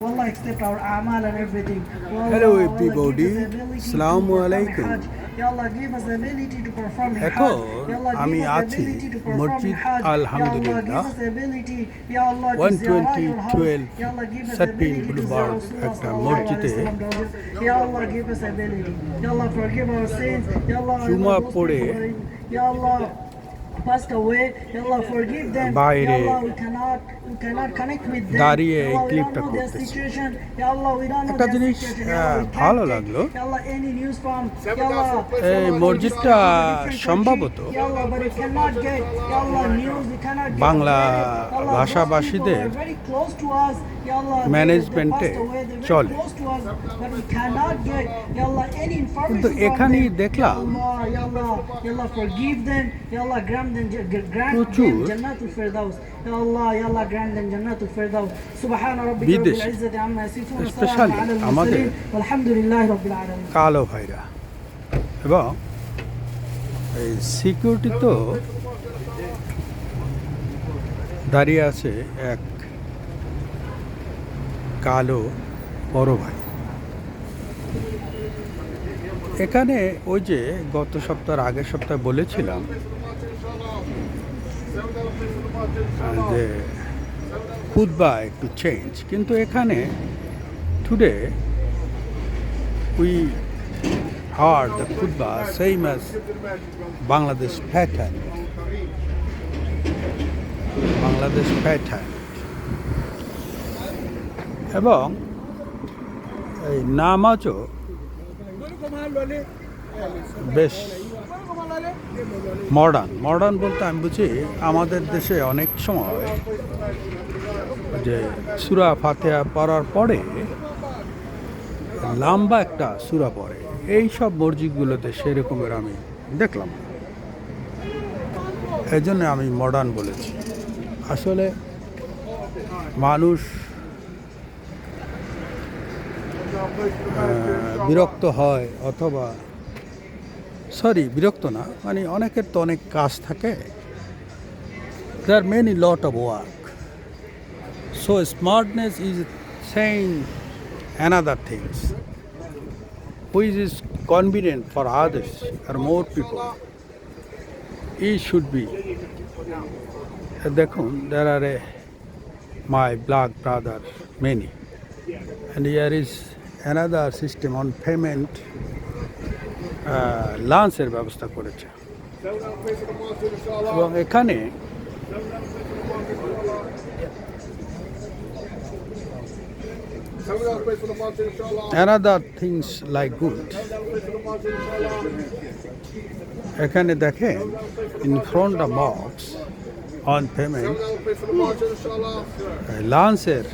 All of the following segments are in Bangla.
Allah accept our amal and everything. Hello Allah, everybody. give us the ability to Assalamu perform alaikum. Hajj. Ya Allah, give us the ability to perform Hajj. এখন Ya Allah, আমি give us the আছি ability to perform মসজিদ Hajj. আলহামদুলিল্লাহ Ya Allah, give us the ability, Ya Allah, to ziyarah your house. 12012 Ya Allah, give us the Sapin ability to Boulevard ziyarah Rasulullah একটা sallallahu মসজিদে alaihi wasallam. Ya Allah, give us the ability. Ya Allah, forgive our sins. Ya Allah, জুমা those পড়ে people who are- Ya Allah, passed away. Ya Allah, forgive them. Ya বাইরে Allah, we cannot connect with them. দাঁড়িয়ে Ya এই Allah, we ক্লিপটা don't know their করতেছি। situation. Ya Allah, we don't know একটা their জিনিস situation. Ya Allah, we can't ভালো take, লাগলো Ya Allah, any news from Ya Allah, এই from মসজিদটা different সম্ভবত country. Ya Allah, but we cannot get Ya Allah news. We cannot get Bangla Ya Allah, those ভাষাভাষীদের people are very close to us. Ya Allah, ম্যানেজমেন্টে they passed away. They're very চলে। close to us, but we cannot get Ya Allah any information কিন্তু from এখানেই them. দেখলাম Ya Allah, Ya Allah, forgive them. Ya Allah, grant them প্রচুর Jannatul Firdaus. Ya Allah, Ya Allah, grant them Jannatul Firdaus. Subhana rabbika বিদেশি, rabbil izzati amma yasifun wa especially salamun ala আমাদের al-mursalin walhamdulillahi rabbil alamin. কালো ভাইরা এবং এই সিকিউরিটি তো দাঁড়িয়ে আছে এক কালো বড় ভাই। এখানে ওই যে গত সপ্তাহের আগের সপ্তাহে বলেছিলাম যে খুতবা একটু চেঞ্জ, কিন্তু এখানে today we heard the khutbah same as Bangladesh pattern. Bangladesh pattern. এবং এই নামাজও বেশ মডার্ন বলতে আমি বুঝি আমাদের দেশে অনেক সময় যে সূরা ফাতিহা পড়ার পরে লম্বা একটা সূরা পড়ে, এই সব মসজিদগুলোতে সেরকমের আমি দেখলাম, এই জন্য আমি মডার্ন বলেছি। আসলে মানুষ বিরক্ত হয়, অথবা বিরক্ত না, মানে অনেকের তো অনেক কাজ থাকে, there are many lot of work, so smartness is saying another things which is convenient for others or more people. It should be দেখুন, there are my black brother many, and here is another system on payment. লাঞ্চের ব্যবস্থা করেছে এবং এখানে another things like good. এখানে দেখেন in front of box on payment লাঞ্চের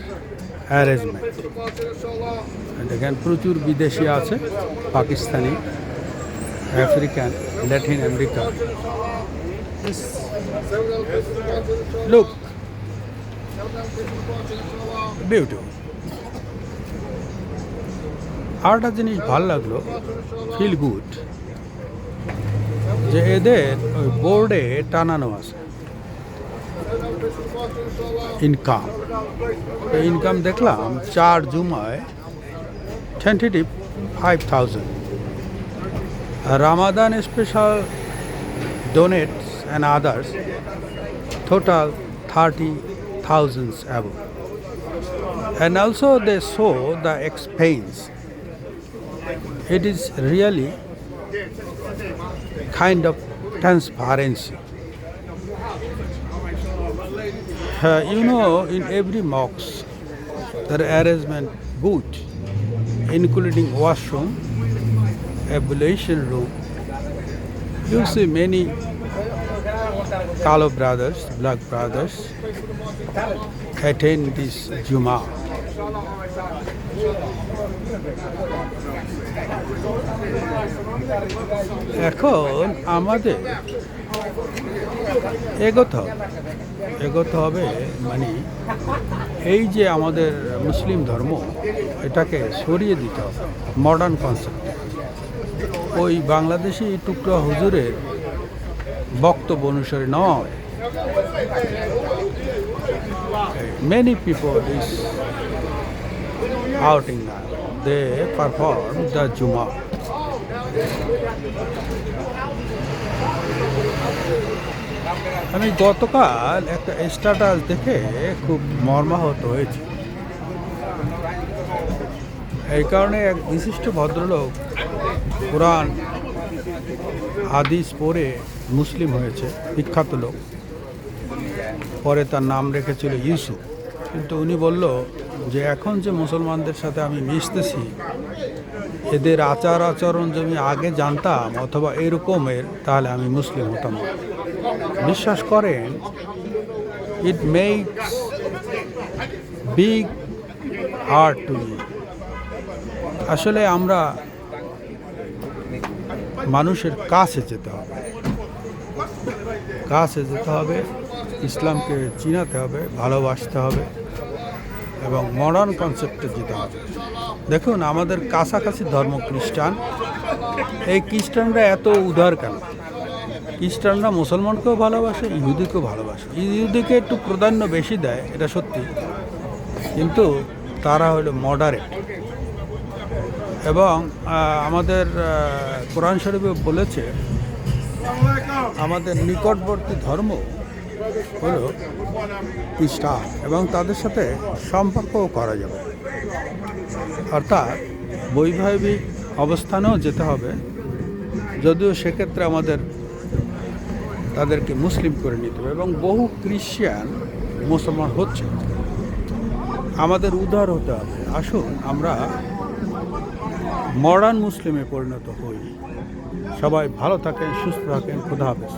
অ্যারেঞ্জমেন্ট। দেখেন প্রচুর বিদেশি আছে, Pakistani, African, Latin America. Look beautiful. আরেকটা জিনিস ভালো লাগলো, ফিল গুড, যে এদের ওই বোর্ডে টানানো আছে ইনকাম দেখলাম 4 জুমায় tentative 5,000, Ramadan special donates and others total 30,000 above, and also they show the expense. It is really kind of transparency. You know, in every mosque there are arrangement good, including washroom, ablution room. You see many Kalo brothers, black brothers attend this Jummah. এখন আমাদের এগোতে হবে, মানে এই যে আমাদের মুসলিম ধর্ম, এটাকে সরিয়ে দিতে হবে মডার্ন কনসেপ্টে। ওই বাংলাদেশি টুকরা হুজুরের বক্তব্য অনুসারে নয়। Many people is outing now. They perform the Juma. আমি গতকাল একটা স্ট্যাটাস দেখে খুব মর্মাহত হয়েছি। এই কারণে এক বিশিষ্ট ভদ্রলোক কোরআন হাদিস পড়ে মুসলিম হয়েছে, বিখ্যাত লোক, পরে তার নাম রেখেছিল ইউসুফ। কিন্তু উনি বলল যে এখন যে মুসলমানদের সাথে আমি মিশতেছি, এদের আচার আচরণ যদি আমি আগে জানতাম অথবা এরকমের, তাহলে আমি মুসলিম হতাম না। বিশ্বাস করেন, it makes big heart to me. আসলে আমরা মানুষের কাছে যেতে হবে, ইসলামকে চিনাতে হবে, ভালোবাসতে হবে এবং মডার্ন কনসেপ্টে যেতে হবে। দেখুন, আমাদের কাছাকাছি ধর্ম খ্রিস্টান। এই খ্রিস্টানরা এত উদার কেন? খ্রিস্টানরা মুসলমানকেও ভালোবাসে, ইহুদিকেও ভালোবাসে। ইহুদিকে একটু প্রাধান্য বেশি দেয়, এটা সত্যি, কিন্তু তারা হলো মডারেট। এবং আমাদের কোরআন শরীফে বলেছে আমাদের নিকটবর্তী ধর্ম হলো খ্রিস্টান, এবং তাদের সাথে সম্পর্কও করা যাবে। অর্থাৎ বৈবাহিক অবস্থানেও যেতে হবে, যদিও সেক্ষেত্রে আমাদের তাদেরকে মুসলিম করে নিতে হবে। এবং বহু খ্রিস্টান মুসলমান হচ্ছে, আমাদের উদার হতে হবে। আসুন আমরা মডার্ন মুসলিমে পরিণত হই। সবাই ভালো থাকেন, সুস্থ থাকেন। খোদা হাফেজ।